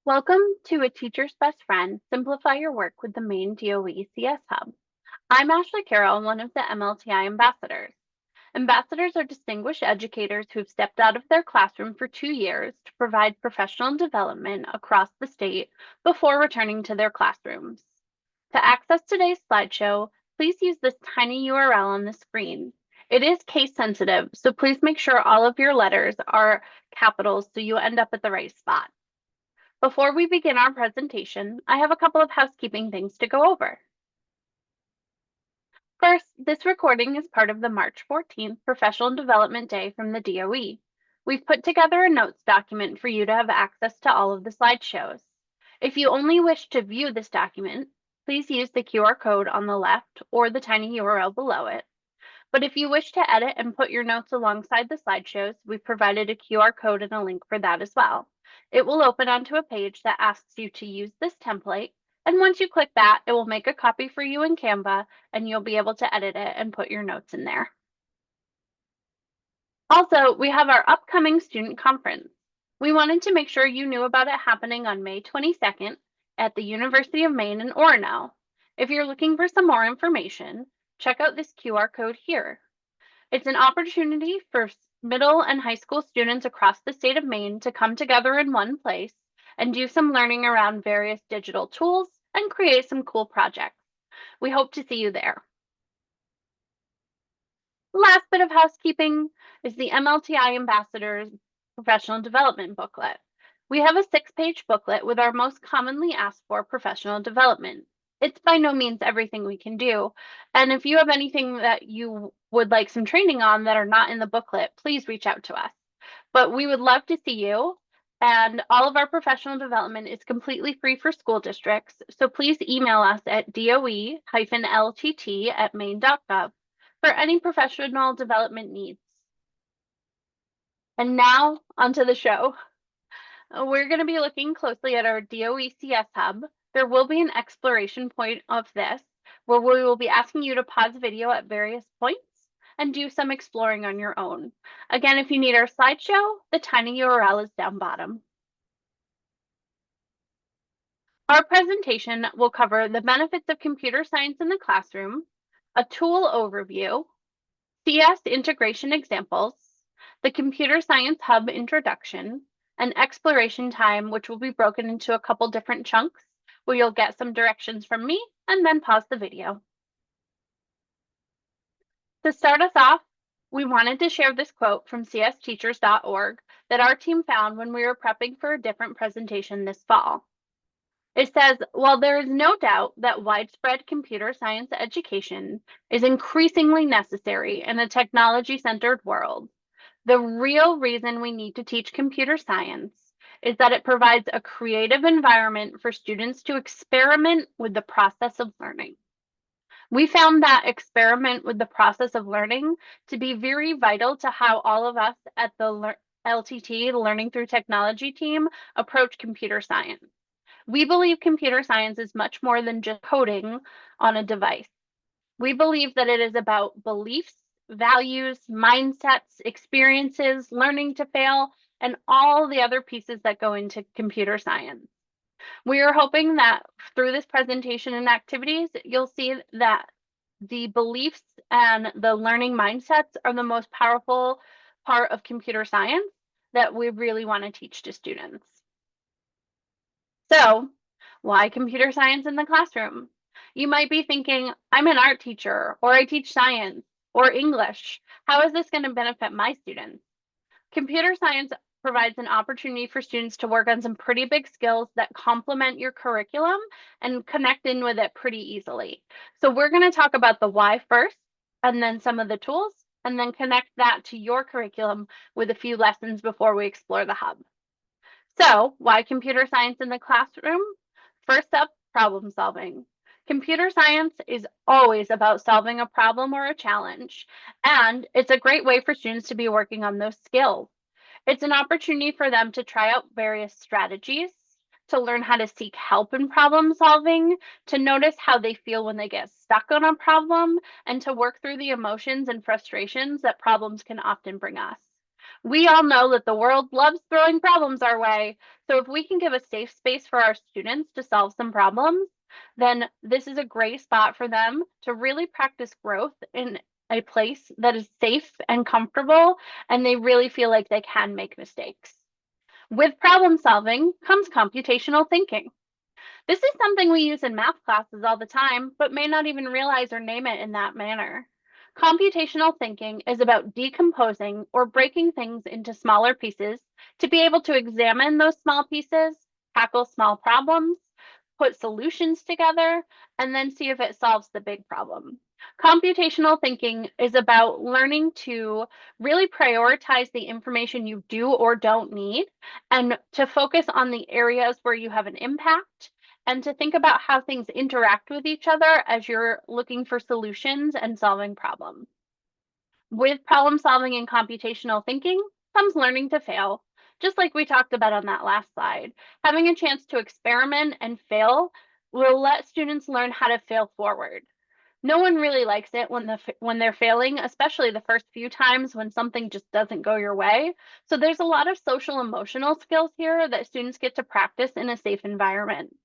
Welcome to A Teacher's Best Friend, Simplify Your Work with the Maine DOE CS Hub. I'm Ashley Carroll, one of the MLTI ambassadors. Ambassadors are distinguished educators who've stepped out of their classroom for 2 years to provide professional development across the state before returning to their classrooms. To access today's slideshow, please use this tiny URL on the screen. It is case sensitive, so please make sure all of your letters are capitals so you end up at the right spot. Before we begin our presentation, I have a couple of housekeeping things to go over. First, this recording is part of the March 14th Professional Development Day from the DOE. We've put together a notes document for you to have access to all of the slideshows. If you only wish to view this document, please use the QR code on the left or the tiny URL below it. But if you wish to edit and put your notes alongside the slideshows, we've provided a QR code and a link for that as well. It will open onto a page that asks you to use this template, and once you click that, it will make a copy for you in Canva, and you'll be able to edit it and put your notes in there. Also, we have our upcoming student conference. We wanted to make sure you knew about it happening on May 22nd at the University of Maine in Orono. If you're looking for some more information, check out this QR code here. It's an opportunity for middle and high school students across the state of Maine to come together in one place and do some learning around various digital tools and create some cool projects. We hope to see you there. Last bit of housekeeping is the MLTI Ambassadors Professional Development Booklet. We have a 6-page booklet with our most commonly asked for professional development. It's by no means everything we can do. And if you have anything that you would like some training on that are not in the booklet, please reach out to us. But we would love to see you. And all of our professional development is completely free for school districts. So please email us at doe-ltt@maine.gov for any professional development needs. And now onto the show. We're going to be looking closely at our DOE CS Hub. There will be an exploration point of this where we will be asking you to pause the video at various points and do some exploring on your own. Again, if you need our slideshow, the tiny URL is down bottom. Our presentation will cover the benefits of computer science in the classroom, a tool overview, CS integration examples, the Computer Science Hub introduction, and exploration time, which will be broken into a couple different chunks where you'll get some directions from me and then pause the video. To start us off, we wanted to share this quote from csteachers.org that our team found when we were prepping for a different presentation this fall. It says, while there is no doubt that widespread computer science education is increasingly necessary in a technology-centered world, the real reason we need to teach computer science is that it provides a creative environment for students to experiment with the process of learning. We found that experiment with the process of learning to be very vital to how all of us at the LTT, the Learning Through Technology team, approach computer science. We believe computer science is much more than just coding on a device. We believe that it is about beliefs, values, mindsets, experiences, learning to fail, and all the other pieces that go into computer science. We are hoping that through this presentation and activities, you'll see that the beliefs and the learning mindsets are the most powerful part of computer science that we really want to teach to students. So, why computer science in the classroom? You might be thinking, I'm an art teacher, or I teach science, or English. How is this going to benefit my students? Computer science provides an opportunity for students to work on some pretty big skills that complement your curriculum and connect in with it pretty easily. So we're going to talk about the why first, and then some of the tools, and then connect that to your curriculum with a few lessons before we explore the hub. So why computer science in the classroom? First up, problem solving. Computer science is always about solving a problem or a challenge, and it's a great way for students to be working on those skills. It's an opportunity for them to try out various strategies, to learn how to seek help in problem solving, to notice how they feel when they get stuck on a problem, and to work through the emotions and frustrations that problems can often bring us. We all know that the world loves throwing problems our way. So if we can give a safe space for our students to solve some problems, then this is a great spot for them to really practice growth in a place that is safe and comfortable, and they really feel like they can make mistakes. With problem solving comes computational thinking. This is something we use in math classes all the time, but may not even realize or name it in that manner. Computational thinking is about decomposing or breaking things into smaller pieces to be able to examine those small pieces, tackle small problems, put solutions together, and then see if it solves the big problem. Computational thinking is about learning to really prioritize the information you do or don't need and to focus on the areas where you have an impact and to think about how things interact with each other as you're looking for solutions and solving problems. With problem solving and computational thinking comes learning to fail, just like we talked about on that last slide. Having a chance to experiment and fail will let students learn how to fail forward. No one really likes it when they're failing, especially the first few times when something just doesn't go your way. So there's a lot of social emotional skills here that students get to practice in a safe environment.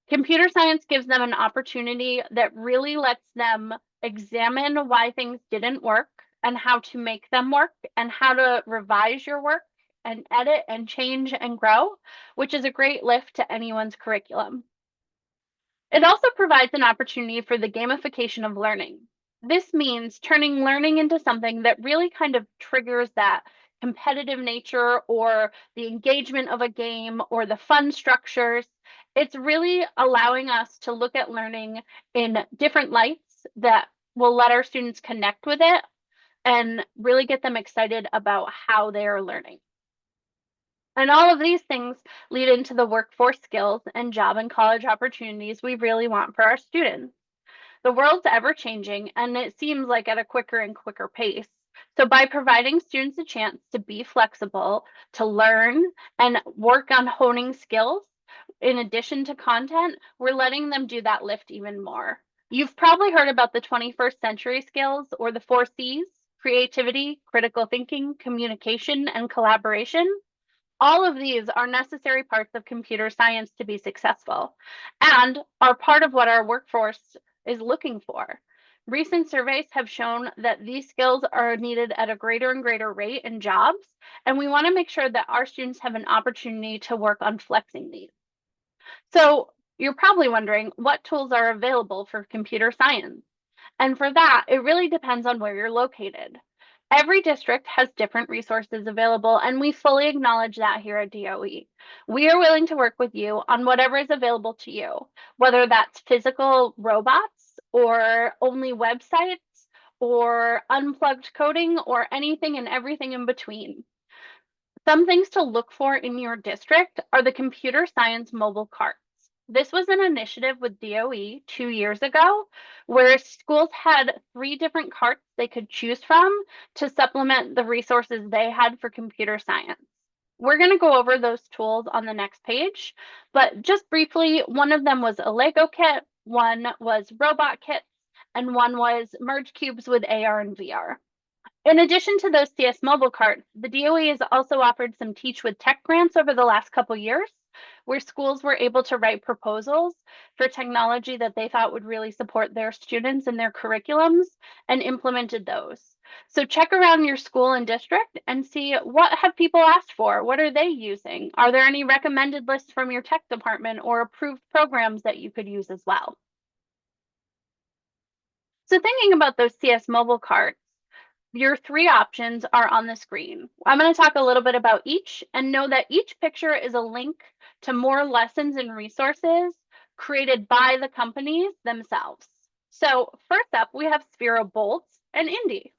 Computer science gives them an opportunity that really lets them examine why things didn't work and how to make them work and how to revise your work and edit and change and grow, which is a great lift to anyone's curriculum. It also provides an opportunity for the gamification of learning. This means turning learning into something that really kind of triggers that competitive nature or the engagement of a game or the fun structures. It's really allowing us to look at learning in different lights that will let our students connect with it and really get them excited about how they are learning. And all of these things lead into the workforce skills and job and college opportunities we really want for our students. The world's ever changing, and it seems like at a quicker and quicker pace. So by providing students a chance to be flexible, to learn and work on honing skills, in addition to content, we're letting them do that lift even more. You've probably heard about the 21st century skills or the 4Cs: creativity, critical thinking, communication, and collaboration. All of these are necessary parts of computer science to be successful and are part of what our workforce is looking for. Recent surveys have shown that these skills are needed at a greater and greater rate in jobs, and we want to make sure that our students have an opportunity to work on flexing these. So you're probably wondering what tools are available for computer science. And for that, it really depends on where you're located. Every district has different resources available, and we fully acknowledge that here at DOE. We are willing to work with you on whatever is available to you, whether that's physical robots or only websites or unplugged coding or anything and everything in between. Some things to look for in your district are the computer science mobile carts. This was an initiative with DOE 2 years ago where schools had 3 different carts they could choose from to supplement the resources they had for computer science. We're going to go over those tools on the next page, but just briefly, one of them was a Lego kit, one was robot kits, and one was merge cubes with AR and VR. In addition to those CS mobile carts, the DOE has also offered some Teach with Tech grants over the last couple years, where schools were able to write proposals for technology that they thought would really support their students and their curriculums and implemented those. So check around your school and district and see what have people asked for? What are they using? Are there any recommended lists from your tech department or approved programs that you could use as well? So thinking about those CS mobile carts, your 3 options are on the screen. I'm going to talk a little bit about each and know that each picture is a link to more lessons and resources created by the companies themselves. So first up, we have Sphero Bolt and Indy.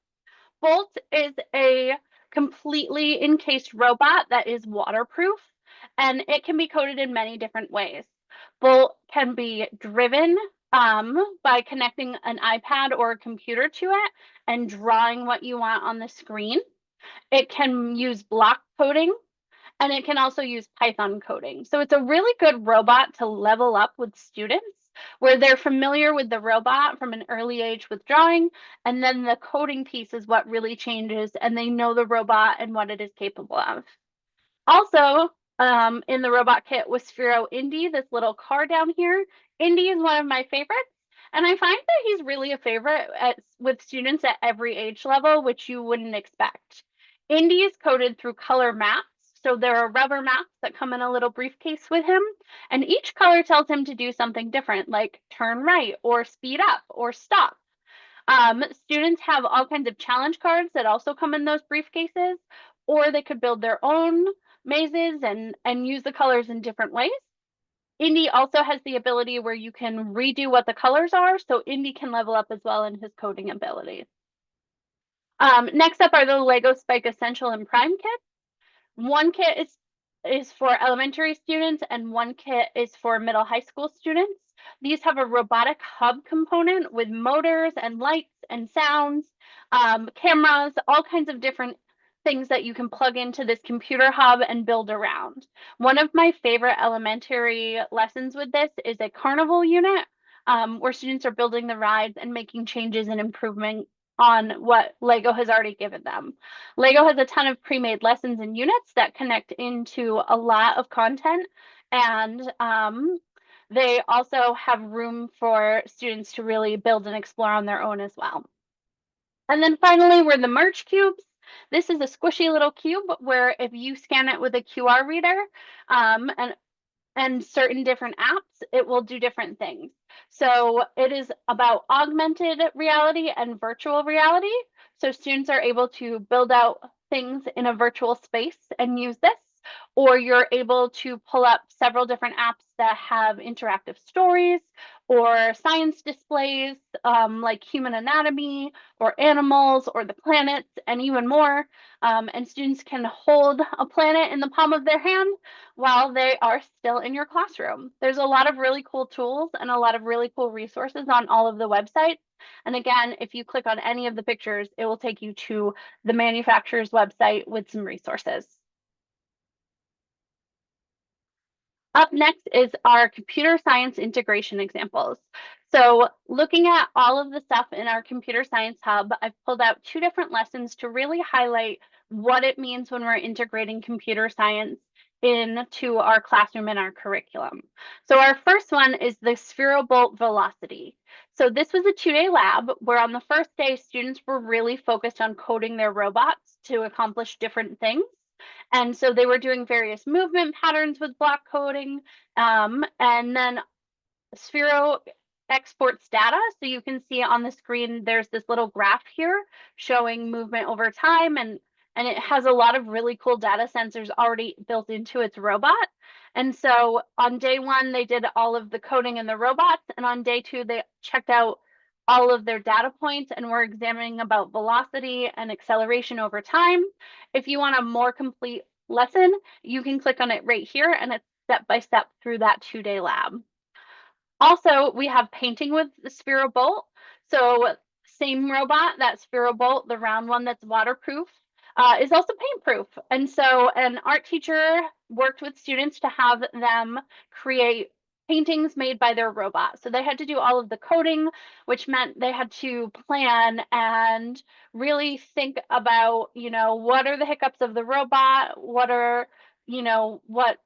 Bolt is a completely encased robot that is waterproof, and it can be coded in many different ways. Bolt can be driven by connecting an iPad or a computer to it and drawing what you want on the screen. It can use block coding, and it can also use Python coding. So it's a really good robot to level up with students where they're familiar with the robot from an early age with drawing, and then the coding piece is what really changes, and they know the robot and what it is capable of. Also, in the robot kit was Sphero Indy, this little car down here. Indy is one of my favorites, and I find that he's really a favorite with students at every age level, which you wouldn't expect. Indy is coded through color maps. So there are rubber maps that come in a little briefcase with him, and each color tells him to do something different, like turn right or speed up or stop. Students have all kinds of challenge cards that also come in those briefcases, or they could build their own mazes and use the colors in different ways. Indy also has the ability where you can redo what the colors are, so Indy can level up as well in his coding abilities. Next up are the Lego Spike Essential and Prime kits. One kit is for elementary students and one kit is for middle high school students. These have a robotic hub component with motors and lights and sounds, cameras, all kinds of different things that you can plug into this computer hub and build around. One of my favorite elementary lessons with this is a carnival unit, where students are building the rides and making changes and improvement on what Lego has already given them. Lego has a ton of pre-made lessons and units that connect into a lot of content, and they also have room for students to really build and explore on their own as well. And then finally, we're the merge cubes. This is a squishy little cube where if you scan it with a QR reader and certain different apps, it will do different things. So it is about augmented reality and virtual reality. So students are able to build out things in a virtual space and use this, or you're able to pull up several different apps that have interactive stories or science displays, like human anatomy or animals or the planets and even more. And students can hold a planet in the palm of their hand while they are still in your classroom. There's a lot of really cool tools and a lot of really cool resources on all of the websites. And again, if you click on any of the pictures, it will take you to the manufacturer's website with some resources. Up next is our computer science integration examples. So looking at all of the stuff in our computer science hub, I've pulled out two different lessons to really highlight what it means when we're integrating computer science into our classroom and our curriculum. So our first one is the Spherobolt velocity. So this was a 2-day lab where on the first day, students were really focused on coding their robots to accomplish different things. And so they were doing various movement patterns with block coding. And then Sphero exports data. So you can see on the screen, there's this little graph here showing movement over time. And it has a lot of really cool data sensors already built into its robot. And so on day one, they did all of the coding in the robots. And on day two, they checked out all of their data points and we're examining about velocity and acceleration over time. If you want a more complete lesson, you can click on it right here and it's step by step through that 2-day lab. Also, we have painting with the Spherobolt. So same robot, that Spherobolt, the round one that's waterproof, is also paint proof. And so an art teacher worked with students to have them create paintings made by their robot. So they had to do all of the coding, which meant they had to plan and really think about, what are the hiccups of the robot? What are, what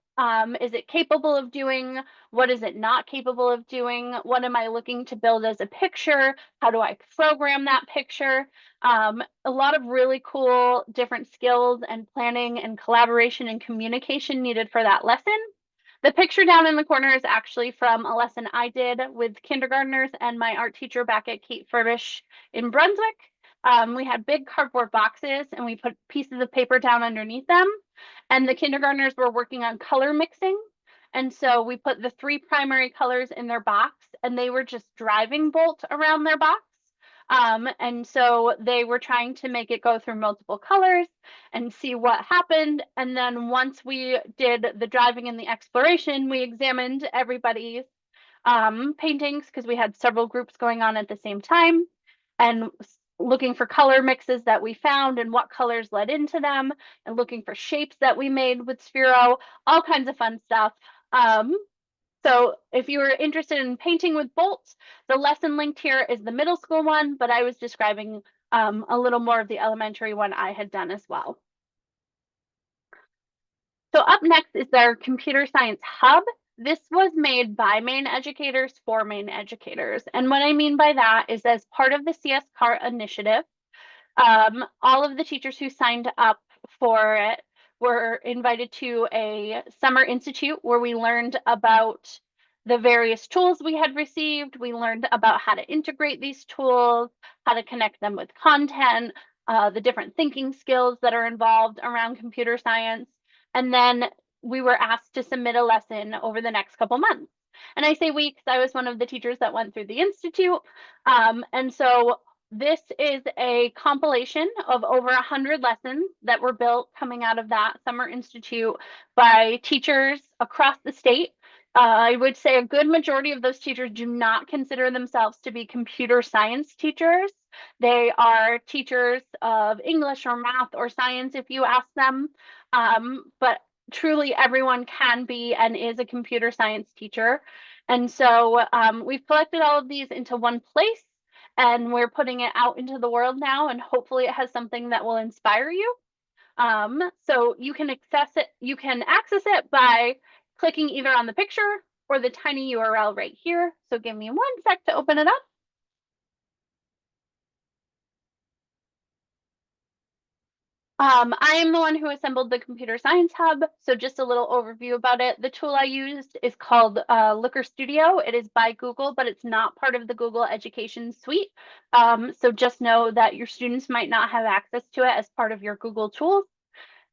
is it capable of doing? What is it not capable of doing? What am I looking to build as a picture? How do I program that picture? A lot of really cool different skills and planning and collaboration and communication needed for that lesson. The picture down in the corner is actually from a lesson I did with kindergartners and my art teacher back at Kate Furbish in Brunswick. We had big cardboard boxes and we put pieces of paper down underneath them. And the kindergartners were working on color mixing. And so we put the 3 primary colors in their box and they were just driving bolt around their box. And so they were trying to make it go through multiple colors and see what happened. And then once we did the driving and the exploration, we examined everybody's paintings because we had several groups going on at the same time and looking for color mixes that we found and what colors led into them and looking for shapes that we made with Sphero, all kinds of fun stuff. So if you were interested in painting with bolts, the lesson linked here is the middle school one, but I was describing a little more of the elementary one I had done as well. So up next is their computer science hub. This was made by Maine educators for Maine educators. And what I mean by that is as part of the CS CART initiative, all of the teachers who signed up for it were invited to a summer institute where we learned about the various tools we had received. We learned about how to integrate these tools, how to connect them with content, the different thinking skills that are involved around computer science. And then we were asked to submit a lesson over the next couple months. And I say we because I was one of the teachers that went through the institute. And so this is a compilation of over 100 lessons that were built coming out of that Summer Institute by teachers across the state. I would say a good majority of those teachers do not consider themselves to be computer science teachers. They are teachers of English or math or science if you ask them. But truly everyone can be and is a computer science teacher. And so we've collected all of these into one place and we're putting it out into the world now, and hopefully it has something that will inspire you. So you can access it by clicking either on the picture or the tiny URL right here. So give me 1 sec to open it up. I am the one who assembled the Computer Science Hub, so just a little overview about it. The tool I used is called Looker Studio. It is by Google, but it's not part of the Google Education Suite. So just know that your students might not have access to it as part of your Google tools.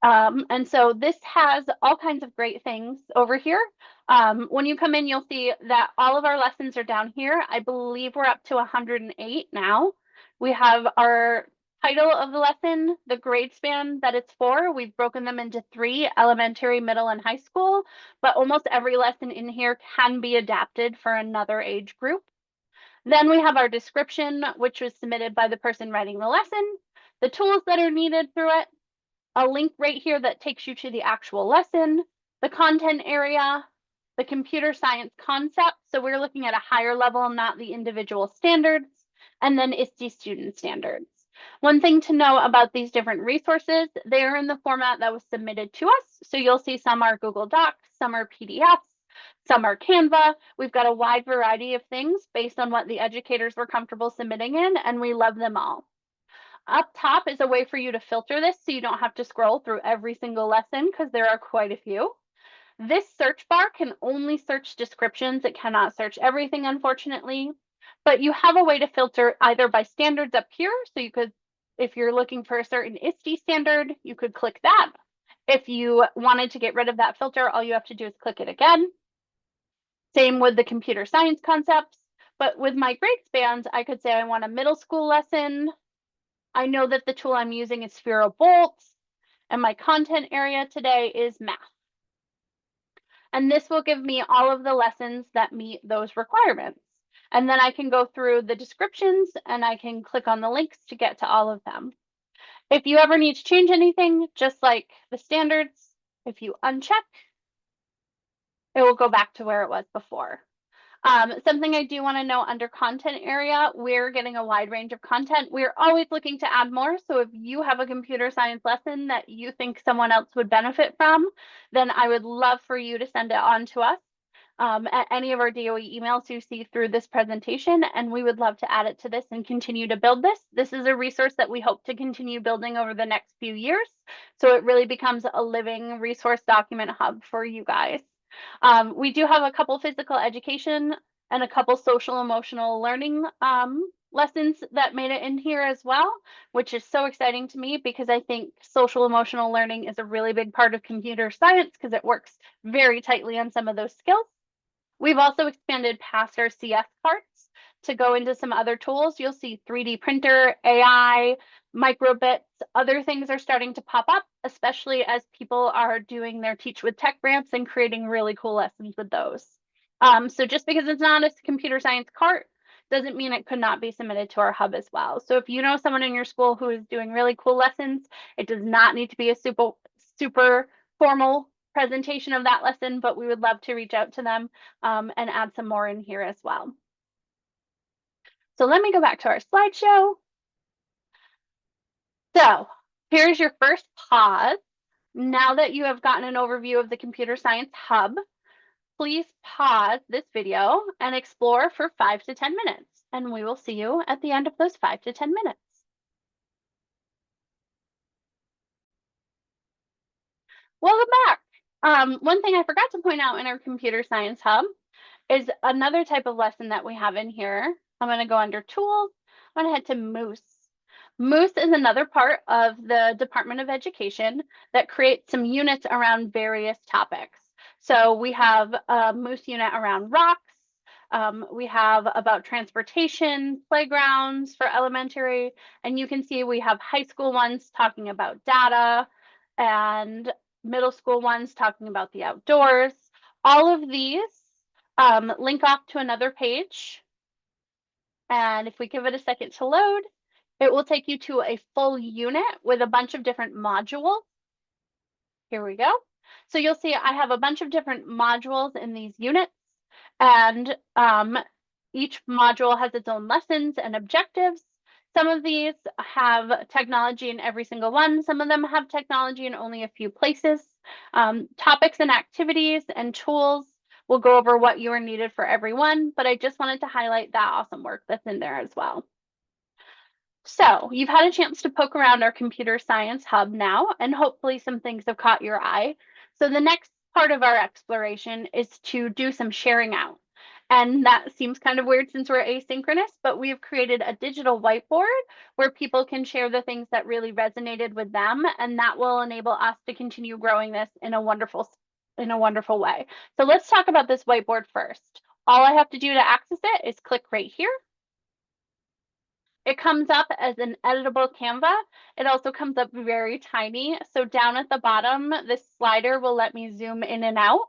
And so this has all kinds of great things over here. When you come in, you'll see that all of our lessons are down here. I believe we're up to 108 now. We have our title of the lesson, the grade span that it's for. We've broken them into 3, elementary, middle, and high school, but almost every lesson in here can be adapted for another age group. Then we have our description, which was submitted by the person writing the lesson, the tools that are needed through it, a link right here that takes you to the actual lesson, the content area, the computer science concept. So we're looking at a higher level, not the individual standards, and then ISTE student standards. One thing to know about these different resources, they are in the format that was submitted to us. So you'll see some are Google Docs, some are PDFs, some are Canva. We've got a wide variety of things based on what the educators were comfortable submitting in, and we love them all. Up top is a way for you to filter this so you don't have to scroll through every single lesson because there are quite a few. This search bar can only search descriptions. It cannot search everything, unfortunately, but you have a way to filter either by standards up here. So you could, if you're looking for a certain ISTE standard, you could click that. If you wanted to get rid of that filter, all you have to do is click it again. Same with the computer science concepts, but with my grade spans, I could say I want a middle school lesson. I know that the tool I'm using is Sphero Bolts, and my content area today is math. And this will give me all of the lessons that meet those requirements. And then I can go through the descriptions and I can click on the links to get to all of them. If you ever need to change anything, just like the standards, if you uncheck, it will go back to where it was before. Something I do want to know under content area, we're getting a wide range of content. We're always looking to add more. So if you have a computer science lesson that you think someone else would benefit from, then I would love for you to send it on to us at any of our DOE emails you see through this presentation. And we would love to add it to this and continue to build this. This is a resource that we hope to continue building over the next few years. So it really becomes a living resource document hub for you guys. We do have a couple physical education and a couple social emotional learning lessons that made it in here as well, which is so exciting to me because I think social emotional learning is a really big part of computer science because it works very tightly on some of those skills. We've also expanded past our CS parts to go into some other tools. You'll see 3D printer, AI, microbits, other things are starting to pop up, especially as people are doing their Teach with Tech grants and creating really cool lessons with those. So just because it's not a computer science cart doesn't mean it could not be submitted to our hub as well. So if you know someone in your school who is doing really cool lessons, it does not need to be a super formal presentation of that lesson, but we would love to reach out to them and add some more in here as well. So let me go back to our slideshow. So here's your first pause. Now that you have gotten an overview of the Computer Science Hub, please pause this video and explore for 5 to 10 minutes, and we will see you at the end of those 5 to 10 minutes. Welcome back. One thing I forgot to point out in our Computer Science Hub is another type of lesson that we have in here. I'm going to go under Tools. I'm going to head to Moose. Moose is another part of the Department of Education that creates some units around various topics. So we have a Moose unit around rocks. We have about transportation, playgrounds for elementary, and you can see we have high school ones talking about data and middle school ones talking about the outdoors. All of these link off to another page. And if we give it a second to load, it will take you to a full unit with a bunch of different modules. Here we go. So you'll see I have a bunch of different modules in these units, and each module has its own lessons and objectives. Some of these have technology in every single one. Some of them have technology in only a few places. Topics and activities and tools will go over what you are needed for everyone, but I just wanted to highlight that awesome work that's in there as well. So you've had a chance to poke around our Computer Science Hub now, and hopefully some things have caught your eye. So the next part of our exploration is to do some sharing out. And that seems kind of weird since we're asynchronous, but we've created a digital whiteboard where people can share the things that really resonated with them, and that will enable us to continue growing this in a wonderful way. So let's talk about this whiteboard first. All I have to do to access it is click right here. It comes up as an editable Canva. It also comes up very tiny. So down at the bottom, this slider will let me zoom in and out.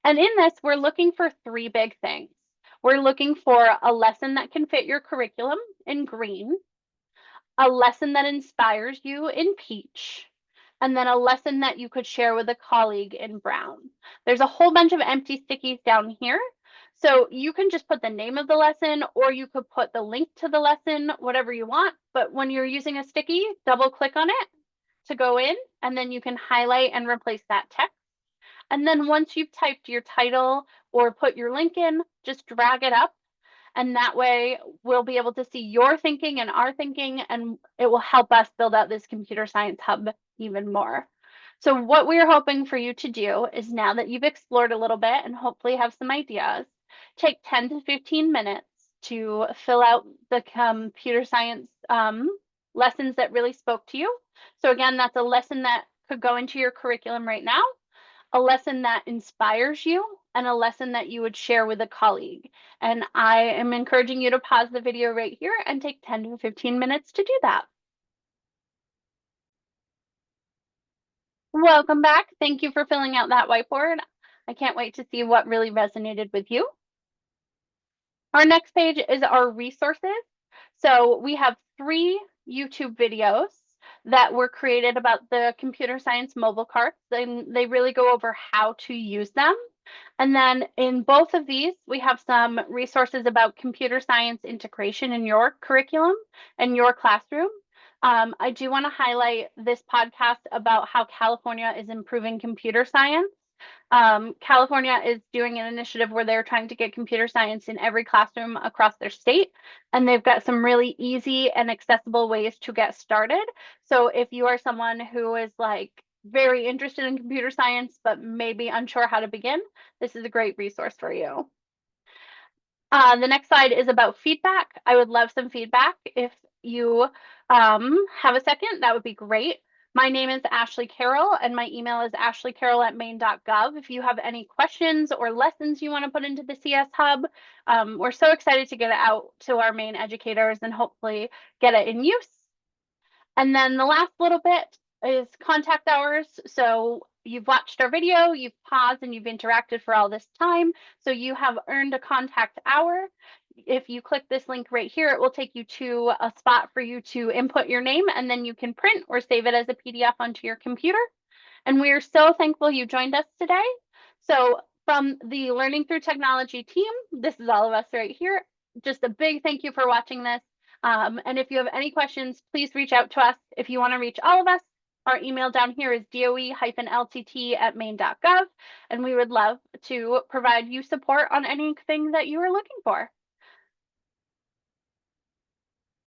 And in this, we're looking for 3 big things. We're looking for a lesson that can fit your curriculum in green, a lesson that inspires you in peach, and then a lesson that you could share with a colleague in brown. There's a whole bunch of empty stickies down here. So you can just put the name of the lesson, or you could put the link to the lesson, whatever you want. But when you're using a sticky, double click on it to go in, and then you can highlight and replace that text. And then once you've typed your title or put your link in, just drag it up. And that way we'll be able to see your thinking and our thinking, and it will help us build out this Computer Science Hub even more. So what we're hoping for you to do is, now that you've explored a little bit and hopefully have some ideas, take 10 to 15 minutes to fill out the computer science lessons that really spoke to you. So again, that's a lesson that could go into your curriculum right now, a lesson that inspires you, and a lesson that you would share with a colleague. And I am encouraging you to pause the video right here and take 10 to 15 minutes to do that. Welcome back. Thank you for filling out that whiteboard. I can't wait to see what really resonated with you. Our next page is our resources. So we have 3 YouTube videos that were created about the computer science mobile carts, and they really go over how to use them. And then in both of these, we have some resources about computer science integration in your curriculum and your classroom. I do want to highlight this podcast about how California is improving computer science. California is doing an initiative where they're trying to get computer science in every classroom across their state, and they've got some really easy and accessible ways to get started. So if you are someone who is like very interested in computer science but maybe unsure how to begin, this is a great resource for you. The next slide is about feedback. I would love some feedback. If you have a second, that would be great. My name is Ashley Carroll, and my email is ashleycarroll@maine.gov. If you have any questions or lessons you want to put into the CS Hub, we're so excited to get it out to our Maine educators and hopefully get it in use. And then the last little bit is contact hours. So you've watched our video, you've paused, and you've interacted for all this time. So you have earned a contact hour. If you click this link right here, it will take you to a spot for you to input your name, and then you can print or save it as a PDF onto your computer. And we are so thankful you joined us today. So from the Learning Through Technology team, this is all of us right here. Just a big thank you for watching this. And if you have any questions, please reach out to us. If you want to reach all of us, our email down here is doe-ltt@maine.gov, and we would love to provide you support on anything that you are looking for.